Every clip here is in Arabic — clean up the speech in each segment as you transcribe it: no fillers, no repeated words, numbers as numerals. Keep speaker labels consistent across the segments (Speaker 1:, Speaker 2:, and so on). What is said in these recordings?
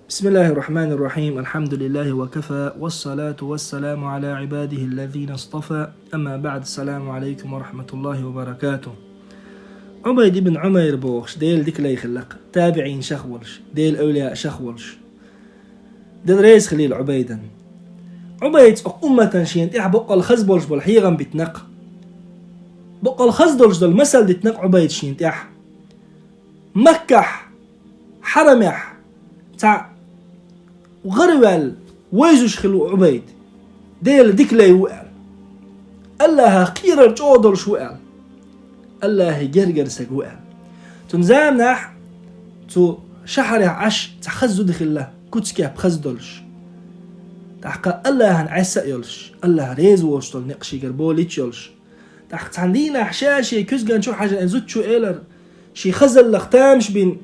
Speaker 1: بسم الله الرحمن الرحيم. الحمد لله وكفى، والصلاة والسلام على عباده الذين اصطفى، أما بعد. السلام عليكم ورحمة الله وبركاته. عبيد بن عمير بوخش ديل ديك لي خلق تابعين شخولش ديل أولياء شخولش ديل ريس خليل عبيدا عبيد أمة شين إح بقى الخزبولش بالحيغم بتنق بقى الخزدولش دول مثل دتنق عبيد شين إح مكح حرمح تاع وغربال ويزوش خلو عبيد ديل ديك لي وقال الله قير الجودل شوال الله جرجر سجوال تنزامنح تو شحر عش تخزو دخله كتسكاب خزدولش تحقق الله هنعسى يلش الله ريز وشتل نقشي قربوليتش يلش تحت عندينا حشاشي كزجان شو حاجة انزوت شو إيلر شي خزل لختامش بين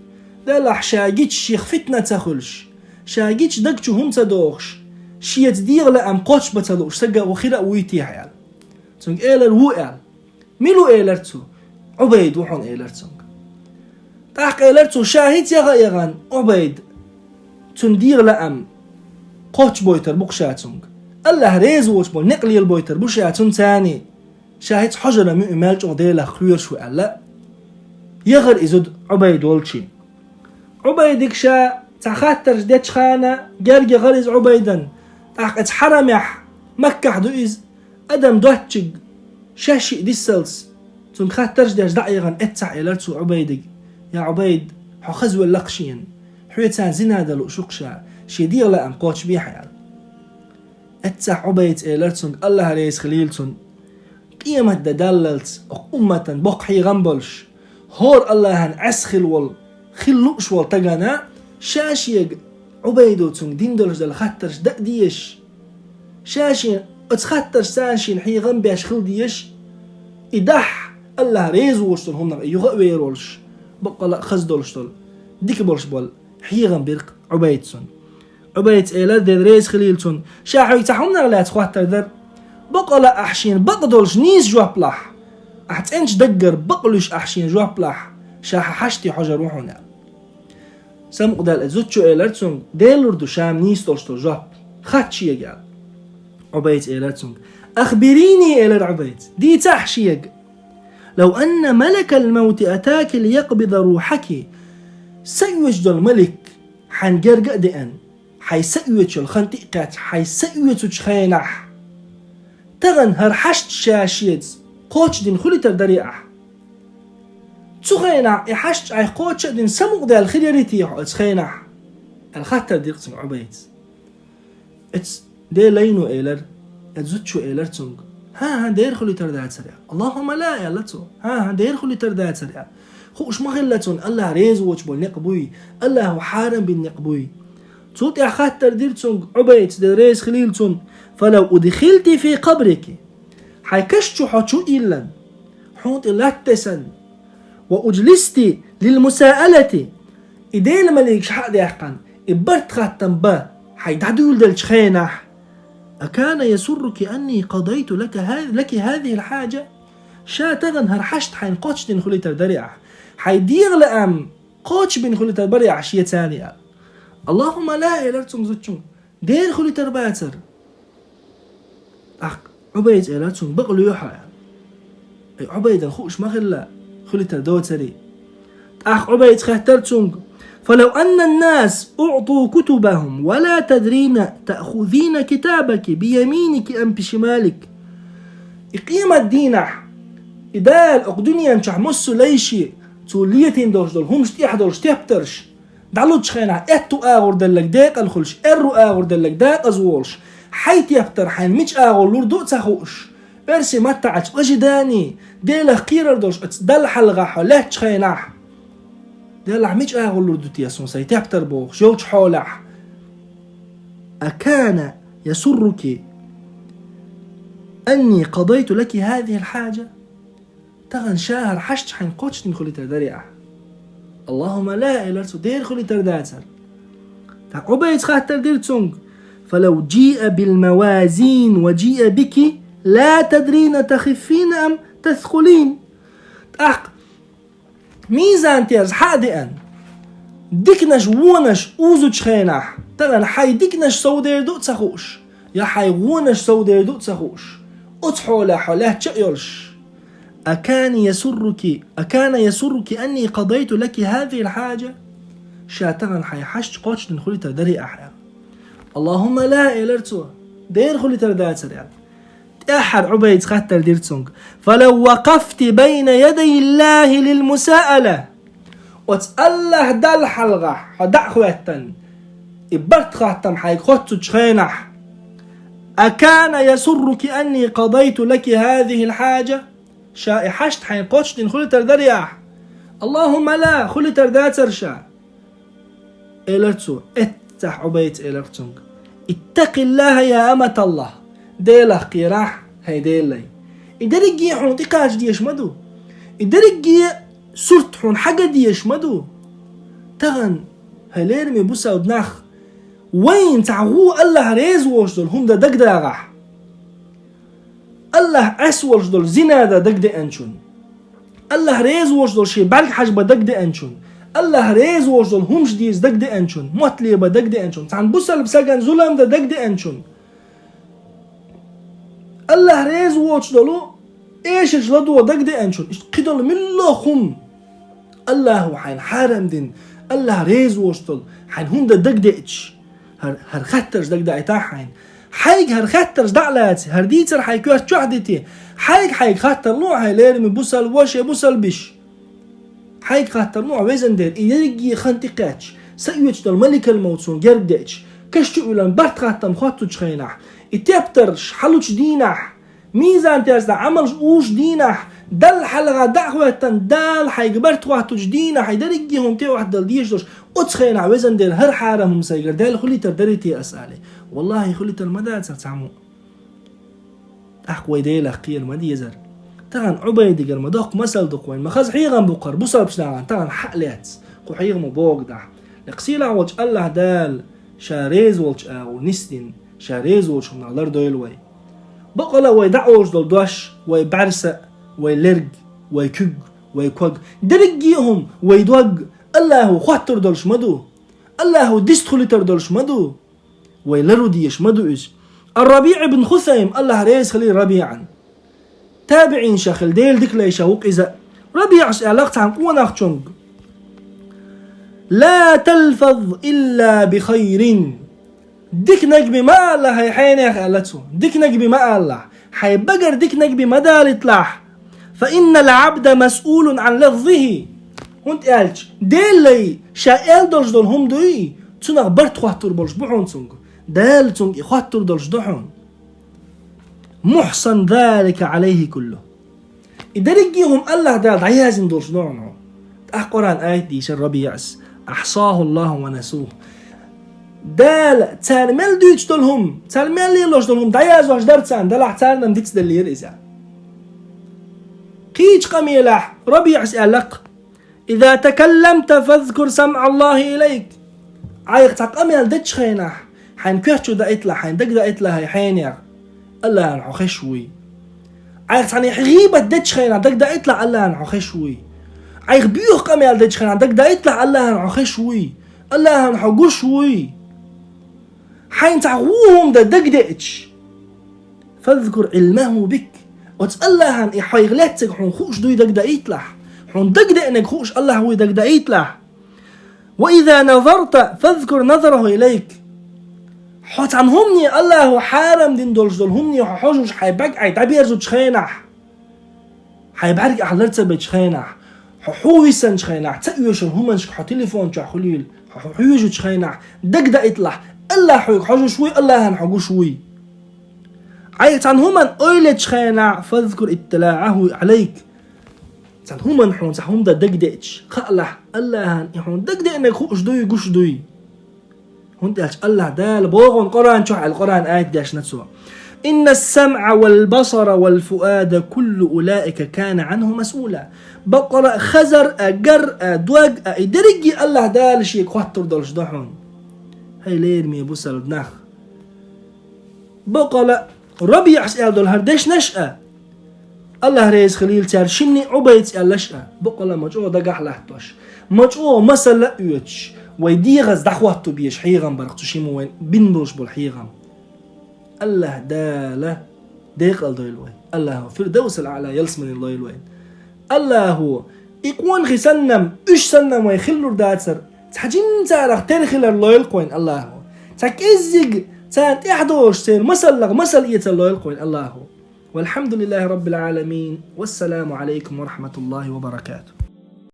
Speaker 1: دلح شاقيتش شي خفتنا تخلش شاقيتش دقشو هم تدوخش شي يتدير لأم قوش بتدوخش سجا وخيرا ويتيح يال تنك إيلر وقال ميلو إيلر تو عبيد وحون إيلر تنك تحق إيلر تو شاهد يغان عبيد تندير لأم قوش بويتر بقشاتنك الله ريز وش بول نقلي البويتر بوشاتن تاني شاهد حجرة مؤمالج عديلة خير شو قال لا يغر إزود عبيد والشي عبيدك شا تخاتر جديتش خانة جرجي غريز عبيدا تحق حرمح مكح دو إز أدم دوتشج شاشي دي السلس تون خاتر جديش دعيغان اتسع إلارتو عبيدك يا عبيد حو خزو اللقشين حويتان زنادلو شقشا شي دير لأم قوش بيحيال اتسع عبيد إلارتون الله ريس خليلتون قيمة دللت أمة بقحي غنبلش هور الله هن أسخل وال خلوش وال تغانا شاشيق عبيدو تون ديندلش دل خطرش دقديش شاشي اتخطرش سانشين حي غنبيش خلديش إدح الله ريزو وشتل هم يغوي رولش بقى لا خزدولش دول ديك بولش بول حي غنبيرق عبيدسون عبيد إيلر دير ريز خليلتون شاحو يتحمنا لا تخواتر در بقى لا أحشين بقدولش نيس جوابلح أحتنش دقر بقلوش أحشين جوابلح شاح حشتي حجر وحونا سمق دال أزوتشو إيلرتسون ديلوردو شام نيس دولشتو جواب خاتشي يقال عبيد إيلرتسون أخبريني إيلر عبيد دي تحشيق لو أن ملك الموت أتاك ليقبض روحك سيوجد الملك حنجرق دئن حيسيوج الخنطيقات حيسيوج خينح تغن هرحشت شاشيت قوش دين خلي تردريعه تخينع يحشت أي قوش دين سمق ده الخيريتي تخينع الخطر دي قسم عبيد اتس دي لينو إيلر اتزوتشو إيلر تونغ ها دير خلي تردات سريع اللهم لا يا لتو ها دير خلي تردات سريع خوش مغلتون الله ريز ووش بول نقبوي الله حارم بالنقبوي توت يا خطر دير تونغ عبيد دي ريز خليلتون فلو أدخلت في قبرك حيكشتو حوتشو إلا حوت إلا تسن وأجلستي للمساءلة إدين مليكش حق ديحقن إبرت خاتم با حيدعدول دلشخينح أكان يسرك أني قضيت لك هذه الحاجة شاتغن هرحشت حين قوتش دين خليتر دريعه حيديغ لأم قوتش بين خليتر بريعه شيء ثانية اللهم لا إلرتم زتشون دير خليتر باتر عبيد إلرتم بقلو يوحى عبيد الخوش مغلا خليتر دوتري عبيد خهترتم فلو أن الناس أعطوا كتبهم ولا تدرين تأخذين كتابك بيمينك أم بشمالك إقيمة دينح إدال أقدنيا نشحمسو ليشي توليتين دوش دول همش تيحدولش تيبترش دعلو تشخينح اتو آغور دلك داق الخلش ارو آغور دلك داق أزولش حيت يبتر حين ميش آغور لوردو تساخوش برسي متعج أجداني ديلا قيرر دوش اتدل حلغاحو لا تشخينح ديلا ميش آغور لوردو تياسون سيتبتر بوخ جوش حولح أكان يسرك أني قضيت لك هذه الحاجة تغن شاهر حشت حين قوتش نخلي تردريعه اللهم لا إلرتو دير خلي ترداتر عبيد خاتر دير تونغ فلو جيء بالموازين وجيء بك لا تدرين تخفين أم تثقلين ميزان تيرز حادئا ديكنش وونش اوزو تشخينح تغن حي ديكنش سودير دو تسخوش يا حي وونش سودير دو تسخوش اتحولا حوله تشيولش أكان يسرك أني قضيت لك هذه الحاجة شاتغن حي حشت قوش دنخلي تردري أحيا اللهم لا إلرتو دير خلي تردات سريع أحد عبيد خاتر ديرتسونج فلو وقفت بين يدي الله للمساءلة وتسأله دل حلغة حدع خواتن إبرت خاتم حي خطو تشخينح أكان يسرك أني قضيت لك هذه الحاجة شائي حشت حي قوش دنخلي تردري أح اللهم لا خلي تردات سرشا إلرتو اتح عبيد إلرتونج اتق الله يا أمة الله ديله قيراح هاي ديلي إدرجي حون تقاش ديش مدو إدرجي سرت حون حاجة ديش مدو تغن هليرمي بوسا ودناخ وين تعغو الله ريز وشدل هم دا دق داغح الله أسولش دول زنا دا دق دي أنشون الله ريز وشدل شي بالك حجبة دق دي أنشون الله ريز وشدل همش ديز دق دي أنشون موتلي با دق دي أنشون تعن بوسا لبساقان زلام دا دق دي أنشون الله ريز وشدلو إيش جلدو دق دي أنشون قدل من الله خم الله حين حارم دين الله ريز وشدل حين هم دا دق دي إتش هر خطرش دق دي إتا حيك هر خطرش دعلاتي هر ديتر حيكوش تشوحدتي حيك خطر نوع هاي ليرمي بوسال واشي بوسال بيش حيك خطر نوع ويزن دير إيجي خنتقاتش سيوش دل ملك الموتسون جرب ديتش كشتو إلان برت خطم خطو تشخينح إتابترش حلوش دينح ميزان تيرس عملش اوش دينح دل حلغة دعوتن دل حيك برت خطو دينح يدرجيهم تي واحد دل ديشدوش أتخينح ويزن دير هر حارهم سيجر دل خلي تردريتي أسألي والله خلي ترمدات سرتعمو أحقوي ديلا قيل مدي يزر تغن عبيد قر مدوق مسل دقوين مخز حيغن بقر بوصل بشناغن تغن حقلات قو حيغن بوقدع لقسيلا وج الله دال شاريز وج او نستين شاريز وج من الله دويلوي بقلا وي دعوج دول دوش وي بعرسة وي لرق وي كوغ وي كوغ درقيهم وي دوغ الله خطر دولش مدو الله دستخلي تردولش مدو وي لرو ديش مدو إيش الربيع بن خثيم الله ريس خلي ربيعا تابعين شخل ديل ديك لي شوق إذا ربيع علاقت عن قوة ناختشونج لا تلفظ إلا بخير ديك نجبي ما الله هي حين يا خالته ديك نجبي ما الله حي بقر ديك نجبي ما دار يطلع فإن العبد مسؤول عن لفظه هونت قالش ديل لي شائل دولش دول هم دوي تنغ برت خاطر بولش بحون تنغ دال تنغ خاطر دولش دحون محصن ذلك عليه كله إدرجيهم الله دال عيازن دولش دحون قرآن آية ديش الربيع أحصاه الله ونسوه دال تالمل دويتش دولهم تالمل ليلوش دولهم دعياز واش درتسان دلع تالنا مديتس دلير إذا قيج قميلح ربيع سألق إذا تكلمت فاذكر سمع الله إليك عايق تقامل دتش خينح حين كيرتشو دا إتلا حين دق دا إتلا هاي حينير الله نحو خشوي عايق تعني غيبة دتش خينح دق دا إتلا الله نحو خشوي عايق بيوخ قامل دتش خينح دق دا إتلا الله نحو خشوي الله نحو قشوي حين تعوهم دا دق دتش فاذكر علمه بك وتسألها عن إحيغلاتك حون خوش دوي دق دا إتلا حون دق دا إنك خوش الله هو دق دا إتلا وإذا نظرت فاذكر نظره إليك حوت عن همني الله حارم دين دولش دول همني وحوجوش حيبقى عيتعبيرزو تشخينح حيبعرق أحلرت بتشخينح حويسن تشخينح تأيوش همنش حو تليفون تشع خليل حويجو تشخينح دق دا إطلع الله حويق حوجو شوي الله هنحوجو شوي عيت عن همن أيل تشخينح فاذكر اطلاعه عليك عن همن حون هم دا دق دقش خالح الله هن يحون دق دق إنك خوش دوي قش دوي هون تقولش الله دال بوغن قرآن شو على القرآن آية داش نتسوى إن السمع والبصر والفؤاد كل أولئك كان عنه مسؤولا بقرأ خزر أجر دوج إدرجي الله دال شيء خاطر دالش دحون هاي ليرمي بوسل بنخ بقرأ ربيع سأل دول هردش نشأ الله رئيس خليل ترشني عبيد سأل لشأ بقرأ مجوع دقح لحتوش مجوع مسألة يوتش ويديغز دخواتو بيش حيغم برقتشيمو وين بندوش بالحيغم الله داله ديق الدويلوين الله فردوس الأعلى يلسمن الدويلوين الله هو يكون خسنم إيش سنم ويخلور داتسر تحجين تارخ ترخل اللويلقوين الله هو تكيزج تانت إحدوش سير مسل إيت اللويلقوين الله هو والحمد لله رب العالمين والسلام عليكم ورحمة الله وبركاته.